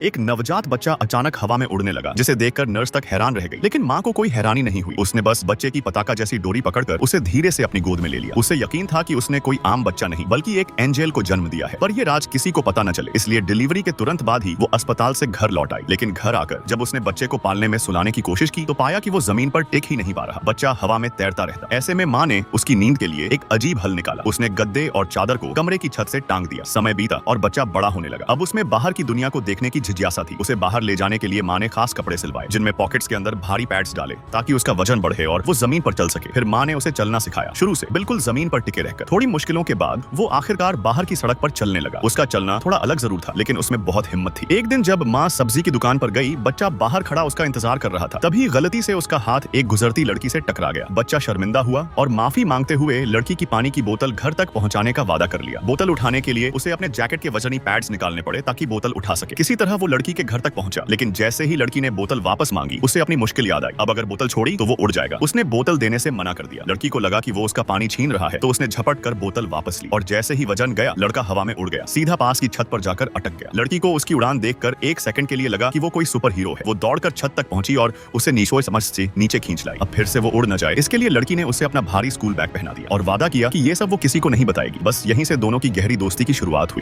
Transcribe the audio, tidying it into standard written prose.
एक नवजात बच्चा अचानक हवा में उड़ने लगा, जिसे देखकर नर्स तक हैरान रह गई। लेकिन माँ को कोई हैरानी नहीं हुई। उसने बस बच्चे की पताका जैसी डोरी पकड़कर उसे धीरे से अपनी गोद में ले लिया। उसे यकीन था कि उसने कोई आम बच्चा नहीं बल्कि एक एंजेल को जन्म दिया है। पर यह राज किसी को पता न चले, इसलिए डिलीवरी के तुरंत बाद ही वो अस्पताल से घर लौट आई। लेकिन घर आकर जब उसने बच्चे को पालने में सुलाने की कोशिश की तो पाया कि वो जमीन पर टिक ही नहीं पा रहा। बच्चा हवा में तैरता रहता। ऐसे में माँ ने उसकी नींद के लिए एक अजीब हल निकाला। उसने गद्दे और चादर को कमरे की छत से टांग दिया। समय बीता और बच्चा बड़ा होने लगा। अब उसमें बाहर की दुनिया को देखने की जिज्ञासा थी। उसे बाहर ले जाने के लिए माँ ने खास कपड़े सिलवाए, जिनमें पॉकेट्स के अंदर भारी पैड्स डाले ताकि उसका वजन बढ़े और वो जमीन पर चल सके। फिर माँ ने उसे चलना सिखाया, शुरू से बिल्कुल जमीन पर टिके रहकर। थोड़ी मुश्किलों के बाद वो आखिरकार बाहर की सड़क पर चलने लगा। उसका चलना थोड़ा अलग जरूर था, लेकिन उसमें बहुत हिम्मत थी। एक दिन जब माँ सब्जी की दुकान पर गई, बच्चा बाहर खड़ा उसका इंतजार कर रहा था। तभी गलती से उसका हाथ एक गुजरती लड़की से टकरा गया। बच्चा शर्मिंदा हुआ और माफी मांगते हुए लड़की की पानी की बोतल घर तक पहुंचाने का वादा कर लिया। बोतल उठाने के लिए उसे अपने जैकेट के वजनी पैड्स निकालने पड़े ताकि बोतल उठा सके। किसी तरह वो लड़की के घर तक पहुंचा, लेकिन जैसे ही लड़की ने बोतल वापस मांगी, उसे अपनी मुश्किल याद आई। अब अगर बोतल छोड़ी तो वो उड़ जाएगा। उसने बोतल देने से मना कर दिया। लड़की को लगा कि वो उसका पानी छीन रहा है, तो उसने झपट कर बोतल वापस ली और जैसे ही वजन गया, लड़का हवा में उड़ गया, सीधा पास की छत पर जाकर अटक गया। लड़की को उसकी उड़ान देखकर एक सेकंड के लिए लगा कि वो कोई सुपर हीरो है। वो दौड़कर छत तक पहुंची और उसे नीशोए समझ से नीचे खींच लाई। अब फिर से वो उड़ न जाए, इसके लिए लड़की ने उसे अपना भारी स्कूल बैग पहना दिया और वादा किया कि ये सब वो किसी को नहीं बताएगी। बस यहीं से दोनों की गहरी दोस्ती की शुरुआत हुई।